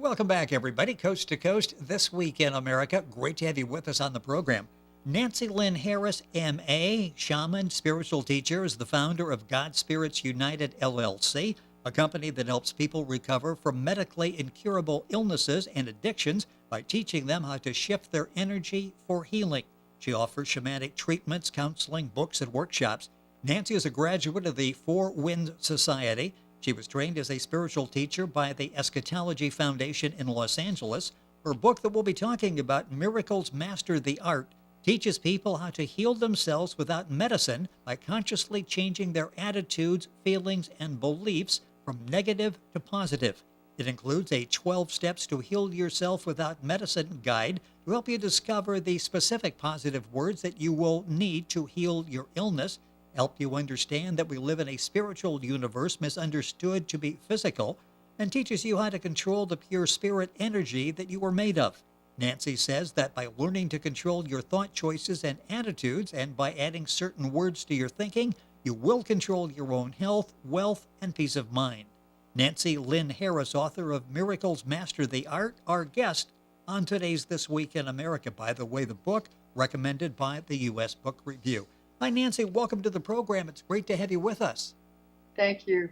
Welcome back, everybody, coast to coast, this week in America. Great to have you with us on the program. Nancy Lynne Harris, M.A., shaman, spiritual teacher, is the founder of God Spirits United, LLC, a company that helps people recover from medically incurable illnesses and addictions by teaching them how to shift their energy for healing. She offers shamanic treatments, counseling, books, and workshops. Nancy is a graduate of the Four Winds Society. She was trained as a spiritual teacher by the Eschatology Foundation in Los Angeles. Her book that we'll be talking about, Miracles Master the Art, teaches people how to heal themselves without medicine by consciously changing their attitudes, feelings, and beliefs from negative to positive. It includes a 12 Steps to Heal Yourself Without Medicine guide to help you discover the specific positive words that you will need to heal your illness, help you understand that we live in a spiritual universe misunderstood to be physical, and teaches you how to control the pure spirit energy that you are made of. Nancy says that by learning to control your thought choices and attitudes, and by adding certain words to your thinking, you will control your own health, wealth, and peace of mind. Nancy Lynne Harris, author of Miracles Master the Art, our guest on today's This Week in America. By the way, the book recommended by the U.S. Book Review. Hi, Nancy. Welcome to the program. It's great to have you with us. Thank you.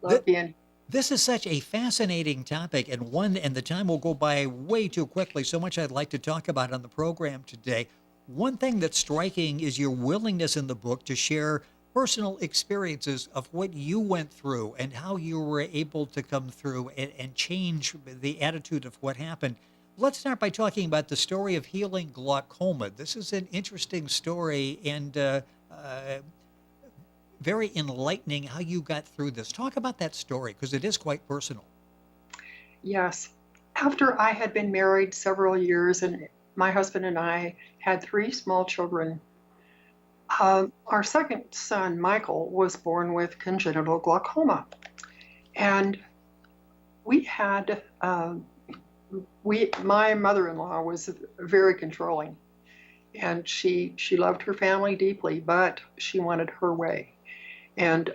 Love being. This is such a fascinating topic, and the time will go by way too quickly. So much I'd like to talk about on the program today. One thing that's striking is your willingness in the book to share personal experiences of what you went through and how you were able to come through and change the attitude of what happened. Let's start by talking about the story of healing glaucoma. This is an interesting story and very enlightening how you got through this. Talk about that story, because it is quite personal. Yes. After I had been married several years and my husband and I had 3 small children, our second son, Michael, was born with congenital glaucoma. And we had, my mother-in-law was very controlling. And she loved her family deeply, but she wanted her way. And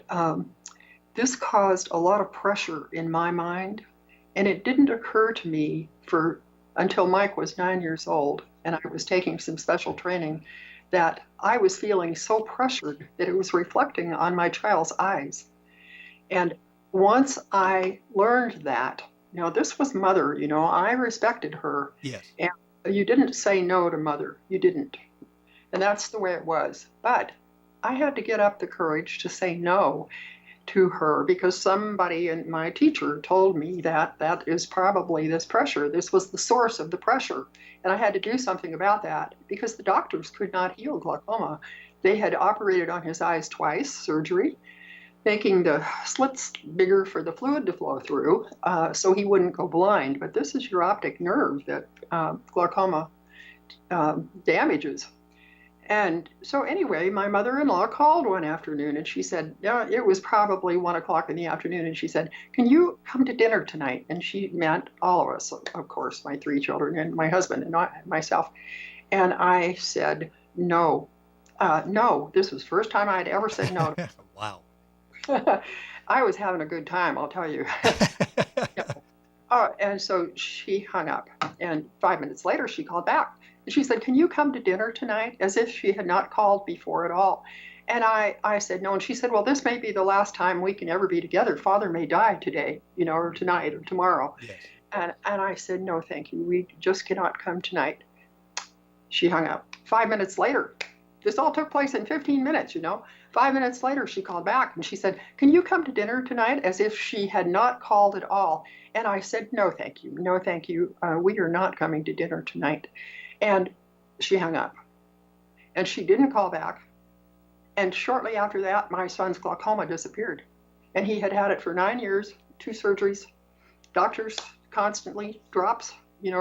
this caused a lot of pressure in my mind. And it didn't occur to me until Mike was 9 years old and I was taking some special training that I was feeling so pressured that it was reflecting on my child's eyes. And once I learned that, this was mother, I respected her. Yes. And you didn't say no to mother. You didn't. And that's the way it was. But I had to get up the courage to say no to her because somebody and my teacher told me that is probably this pressure. This was the source of the pressure. And I had to do something about that because the doctors could not heal glaucoma. They had operated on his eyes twice, surgery, making the slits bigger for the fluid to flow through so he wouldn't go blind. But this is your optic nerve that glaucoma damages. And so anyway, my mother-in-law called one afternoon and she said, it was probably 1 o'clock in the afternoon. And she said, can you come to dinner tonight? And she meant all of us, of course, my 3 children and my husband and myself. And I said, no, this was the first time I'd ever said no. Wow. I was having a good time, I'll tell you. And so she hung up and 5 minutes later she called back. She said, can you come to dinner tonight? As if she had not called before at all. And I said, no. And she said, well, this may be the last time we can ever be together. Father may die today, or tonight or tomorrow. Yes. And I said, no, thank you. We just cannot come tonight. She hung up. 5 minutes later, this all took place in 15 minutes, 5 minutes later, she called back and she said, can you come to dinner tonight? As if she had not called at all. And I said, no, thank you. No, thank you. We are not coming to dinner tonight. And she hung up. And she didn't call back. And shortly after that, my son's glaucoma disappeared. And he had had it for 9 years, 2 surgeries, doctors constantly, drops,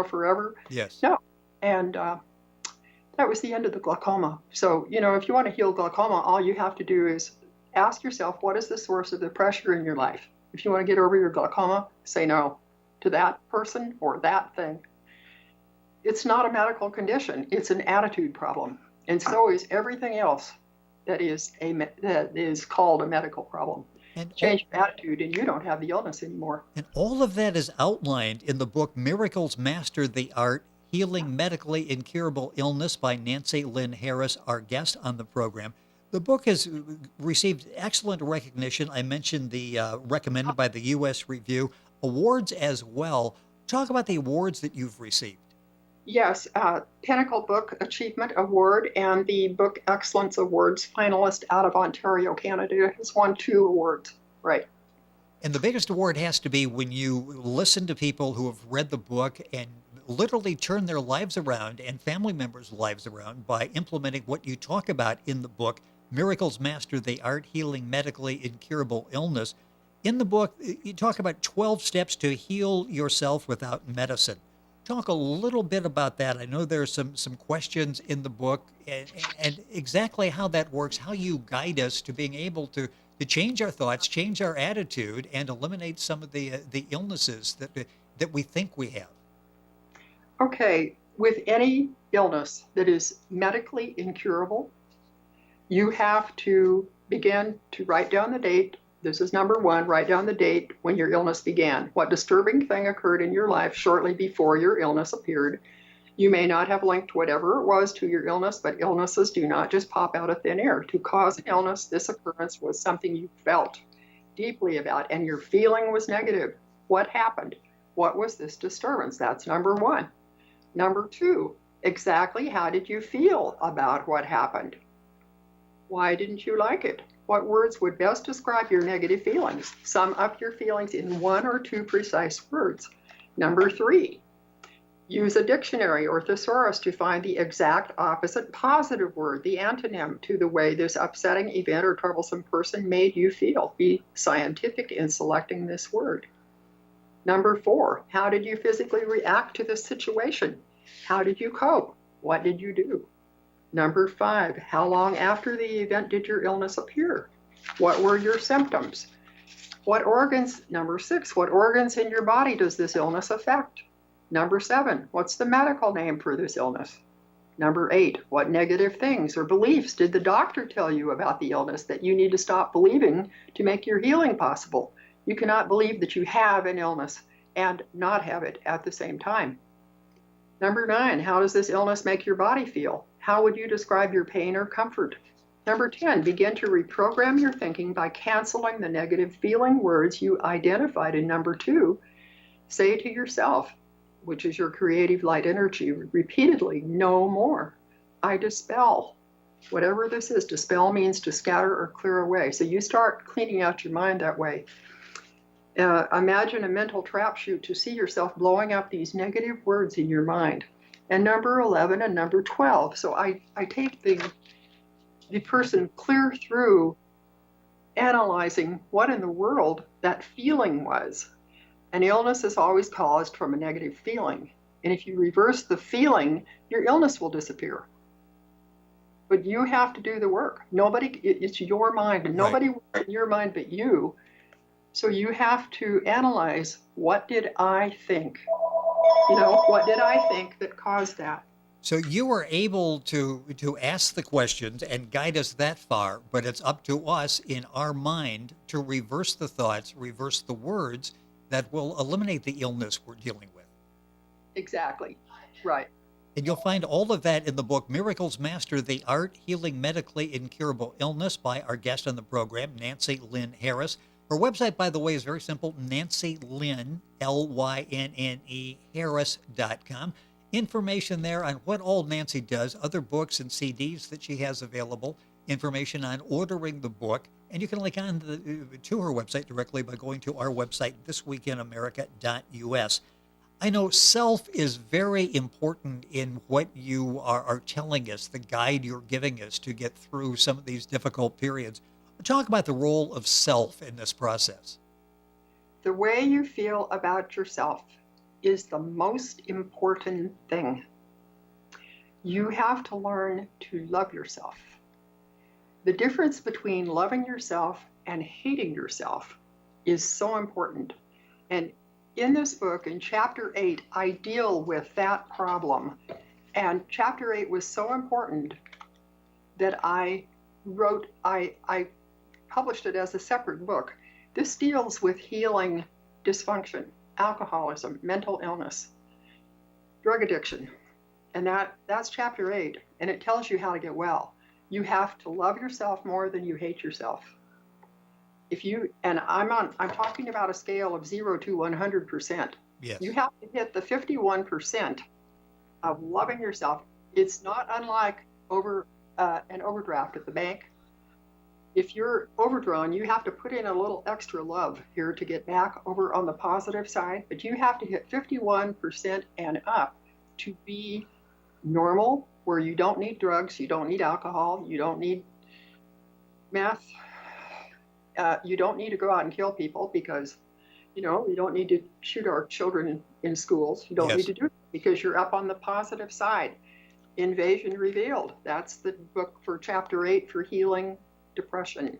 forever. Yes. No. And that was the end of the glaucoma. So, if you want to heal glaucoma, all you have to do is ask yourself, what is the source of the pressure in your life? If you want to get over your glaucoma, say no to that person or that thing. It's not a medical condition. It's an attitude problem. And so is everything else that is called a medical problem. And Change your attitude, and you don't have the illness anymore. And all of that is outlined in the book Miracles Master the Art, Healing Medically Incurable Illness by Nancy Lynne Harris, our guest on the program. The book has received excellent recognition. I mentioned the recommended by the U.S. Review, awards as well. Talk about the awards that you've received. Yes, Pinnacle Book Achievement Award and the Book Excellence Awards finalist out of Ontario, Canada, has won 2 awards. Right. And the biggest award has to be when you listen to people who have read the book and literally turn their lives around and family members' lives around by implementing what you talk about in the book, Miracles Master the Art, Healing Medically Incurable Illness. In the book, you talk about 12 steps to heal yourself without medicine. Talk a little bit about that. I know there's some questions in the book and exactly how that works, how you guide us to being able to change our thoughts, change our attitude, and eliminate some of the illnesses that we think we have. Okay, with any illness that is medically incurable, you have to begin to write down the date. This is number 1, write down the date when your illness began. What disturbing thing occurred in your life shortly before your illness appeared? You may not have linked whatever it was to your illness, but illnesses do not just pop out of thin air. To cause an illness, this occurrence was something you felt deeply about, and your feeling was negative. What happened? What was this disturbance? That's number 1. Number 2, exactly how did you feel about what happened? Why didn't you like it? What words would best describe your negative feelings? Sum up your feelings in 1 or 2 precise words. Number 3, use a dictionary or thesaurus to find the exact opposite positive word, the antonym to the way this upsetting event or troublesome person made you feel. Be scientific in selecting this word. Number 4, how did you physically react to this situation? How did you cope? What did you do? Number 5, how long after the event did your illness appear? What were your symptoms? Number 6, what organs in your body does this illness affect? Number 7, what's the medical name for this illness? Number 8, what negative things or beliefs did the doctor tell you about the illness that you need to stop believing to make your healing possible? You cannot believe that you have an illness and not have it at the same time. Number 9, how does this illness make your body feel? How would you describe your pain or comfort? Number 10, begin to reprogram your thinking by canceling the negative feeling words you identified in number 2. Say to yourself, which is your creative light energy, repeatedly, no more. I dispel. Whatever this is, dispel means to scatter or clear away. So you start cleaning out your mind that way. Imagine a mental trap shoot to see yourself blowing up these negative words in your mind. And number 11 and number 12. So I take the person clear through analyzing what in the world that feeling was. An illness is always caused from a negative feeling. And if you reverse the feeling, your illness will disappear. But you have to do the work. It's your mind, and nobody will in your mind but you. So you have to analyze, what did I think? What did I think that caused that? So you were able to ask the questions and guide us that far, but it's up to us in our mind to reverse the thoughts, reverse the words that will eliminate the illness we're dealing with. Exactly. Right. And you'll find all of that in the book, Miracles Master the Art, Healing Medically Incurable Illness by our guest on the program, Nancy Lynne Harris. Her website, by the way, is very simple, Nancy Lynne, Lynne, Harris.com. Information there on what all Nancy does, other books and CDs that she has available, information on ordering the book, and you can link on to her website directly by going to our website, thisweekinamerica.us. I know self is very important in what you are telling us, the guide you're giving us to get through some of these difficult periods. Talk about the role of self in this process. The way you feel about yourself is the most important thing. You have to learn to love yourself. The difference between loving yourself and hating yourself is so important. And in this book, in chapter 8, I deal with that problem. And chapter 8 was so important that I published it as a separate book. This deals with healing dysfunction, alcoholism, mental illness, drug addiction. And that's chapter 8. And it tells you how to get well. You have to love yourself more than you hate yourself. I'm talking about a scale of 0 to 100%. Yes. You have to hit the 51% of loving yourself. It's not unlike an overdraft at the bank. If you're overdrawn, you have to put in a little extra love here to get back over on the positive side, but you have to hit 51% and up to be normal, where you don't need drugs, you don't need alcohol, you don't need meth, you don't need to go out and kill people because, you don't need to shoot our children in schools. You don't Yes. need to do it because you're up on the positive side. Invasion Revealed. That's the book for chapter 8 for healing depression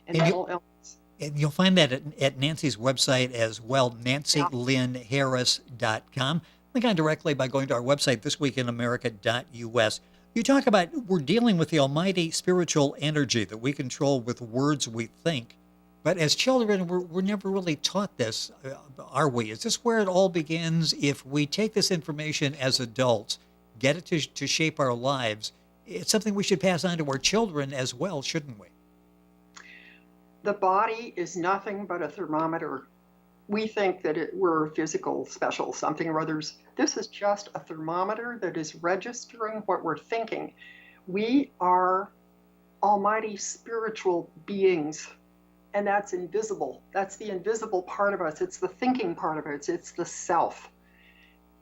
and mental illness. And you'll find that at Nancy's website as well, NancyLynnHarris.com. Link on directly by going to our website, thisweekinamerica.us. You talk about we're dealing with the almighty spiritual energy that we control with words we think. But as children, we're never really taught this, are we? Is this where it all begins? If we take this information as adults, get it to shape our lives, it's something we should pass on to our children as well, shouldn't we? The body is nothing but a thermometer. We think that we're physical, special, something or others. This is just a thermometer that is registering what we're thinking. We are almighty spiritual beings, and that's invisible. That's the invisible part of us. It's the thinking part of it. It's the self.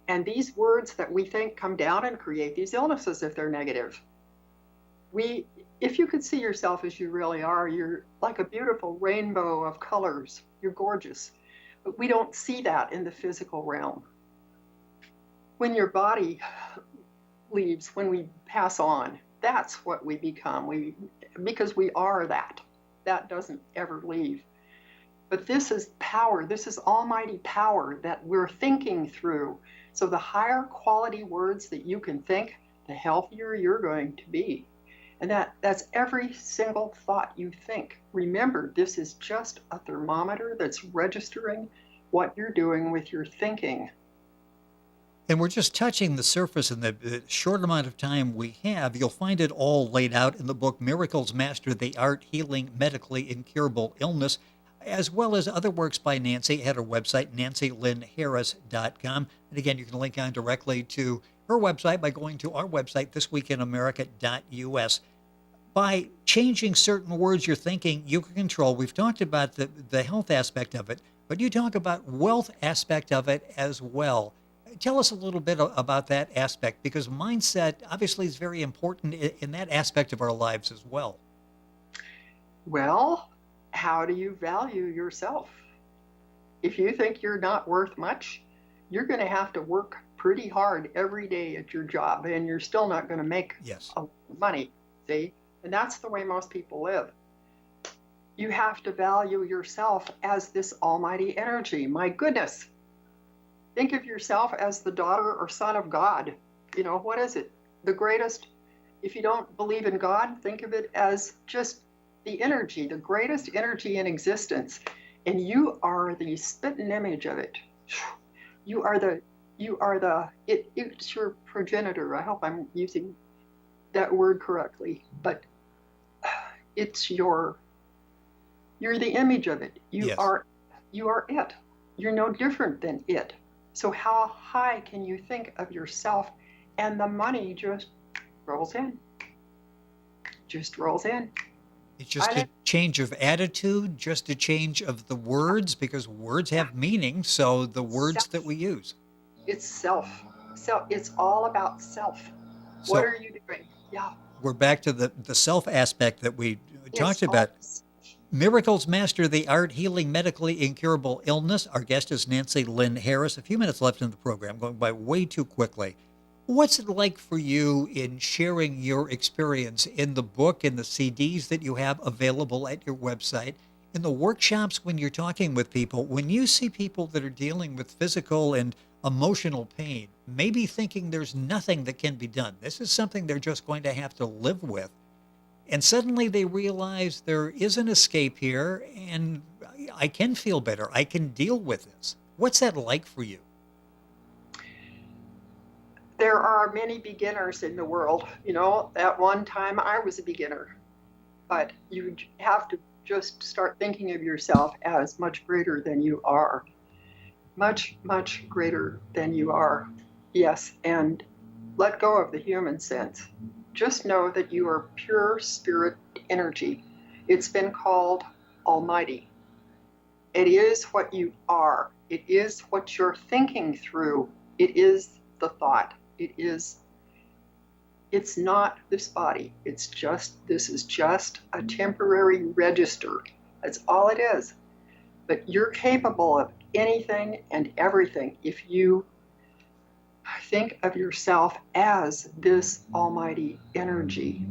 And these words that we think come down and create these illnesses if they're negative. If you could see yourself as you really are, you're like a beautiful rainbow of colors. You're gorgeous. But we don't see that in the physical realm. When your body leaves, when we pass on, that's what we become. Because we are that. That doesn't ever leave. But this is power. This is almighty power that we're thinking through. So the higher quality words that you can think, the healthier you're going to be. And that's every single thought you think. Remember, this is just a thermometer that's registering what you're doing with your thinking. And we're just touching the surface in the short amount of time we have. You'll find it all laid out in the book, Miracles Master the Art, Healing Medically Incurable Illness, as well as other works by Nancy at her website, NancyLynnHarris.com. And again, you can link on directly to her website by going to our website, thisweekinamerica.us. By changing certain words you're thinking, you can control. We've talked about the health aspect of it, but you talk about wealth aspect of it as well. Tell us a little bit about that aspect, because mindset obviously is very important in that aspect of our lives as well. Well, how do you value yourself? If you think you're not worth much, you're going to have to work pretty hard every day at your job, and you're still not going to make money, see? And that's the way most people live. You have to value yourself as this almighty energy. My goodness. Think of yourself as the daughter or son of God. What is it? The greatest. If you don't believe in God, think of it as just the energy, the greatest energy in existence. And you are the spitting image of it. It's your progenitor. I hope I'm using that word correctly, but you're the image of it. You are it. You're no different than it. So how high can you think of yourself? And the money just rolls in. Just rolls in. It's just a change of attitude, just a change of the words, because words have meaning. So the words that we use. It's self. So it's all about self. What are you doing? Yeah. We're back to the self aspect that we talked about. Miracles Master the Art, Healing Medically Incurable Illness. Our guest is Nancy Lynn Harris. A few minutes left in the program, going by way too quickly. What's it like for you in sharing your experience in the book, in the CDs that you have available at your website, in the workshops when you're talking with people, when you see people that are dealing with physical and emotional pain, maybe thinking there's nothing that can be done. This is something they're just going to have to live with. And suddenly they realize there is an escape here, and I can feel better. I can deal with this. What's that like for you? There are many beginners in the world. You know, at one time I was a beginner, but you have to just start thinking of yourself as much greater than you are. Much, much greater than you are. Yes, and let go of the human sense. Just know that you are pure spirit energy. It's been called Almighty. It is what you are. It is what you're thinking through. It is the thought. It's not this body. This is just a temporary register. That's all it is. But you're capable of anything and everything if you think of yourself as this almighty energy.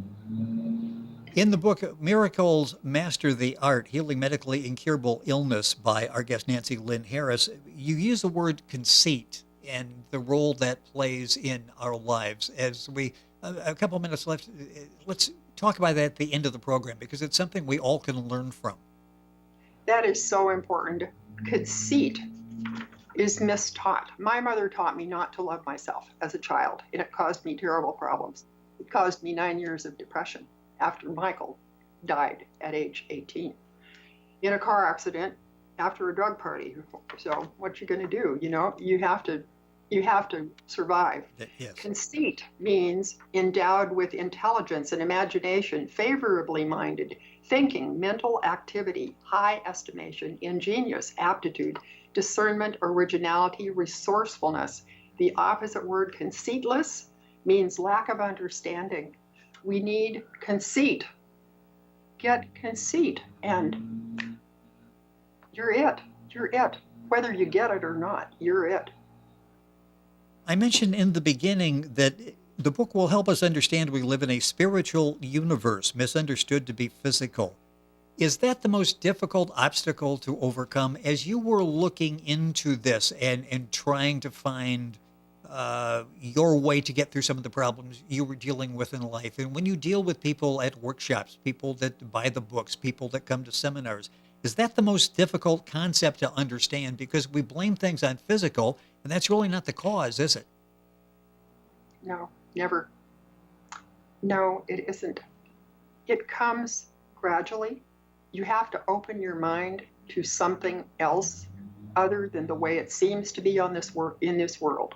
In the book, Miracles Master the Art, Healing Medically Incurable Illness by our guest Nancy Lynne Harris, you use the word conceit and the role that plays in our lives. As we, a couple minutes left, let's talk about that at the end of the program, because it's something we all can learn from. That is so important. Conceit is mistaught. My mother taught me not to love myself as a child, and it caused me terrible problems. It caused me 9 years of depression after Michael died at age 18 in a car accident after a drug party. So what you going to do? You know, you have to survive. Yes. Conceit means endowed with intelligence and imagination, favorably minded, thinking, mental activity, high estimation, ingenious, aptitude, discernment, originality, resourcefulness. The opposite word, conceitless, means lack of understanding. We need conceit. Get conceit, and you're it. You're it. Whether you get it or not, you're it. I mentioned in the beginning that the book will help us understand we live in a spiritual universe, misunderstood to be physical. Is that the most difficult obstacle to overcome as you were looking into this and trying to find your way to get through some of the problems you were dealing with in life? And when you deal with people at workshops, people that buy the books, people that come to seminars, is that the most difficult concept to understand? Because we blame things on physical, and that's really not the cause, is it? No, never. No, it isn't. It comes gradually. You have to open your mind to something else other than the way it seems to be on this in this world.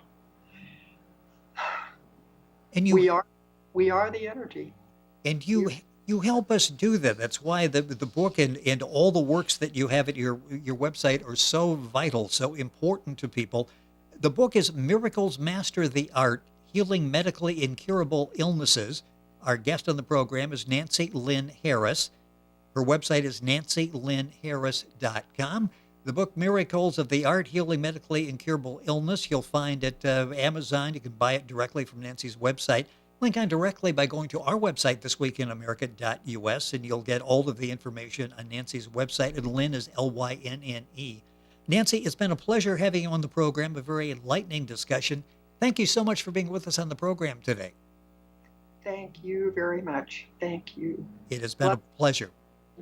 And we are the energy. And you help us do that. That's why the book and all the works that you have at your website are so vital, so important to people. The book is Miracles Master the Art, Healing Medically Incurable Illnesses. Our guest on the program is Nancy Lynne Harris. Her website is nancylynneharris.com. The book, Miracles of the Art, Healing Medically Incurable Illness, you'll find at Amazon. You can buy it directly from Nancy's website. Link on directly by going to our website, thisweekinamerica.us, and you'll get all of the information on Nancy's website. And Lynne is Lynne. Nancy, it's been a pleasure having you on the program, a very enlightening discussion. Thank you so much for being with us on the program today. Thank you very much. Thank you. It has been a pleasure.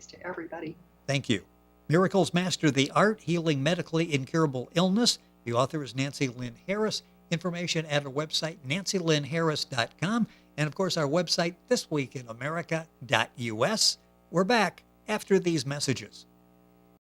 To everybody. Thank you. Miracles Master the Art, Healing Medically Incurable Illness. The author is Nancy Lynne Harris. Information at our website, nancylynneharris.com. And, of course, our website, thisweekinamerica.us. We're back after these messages.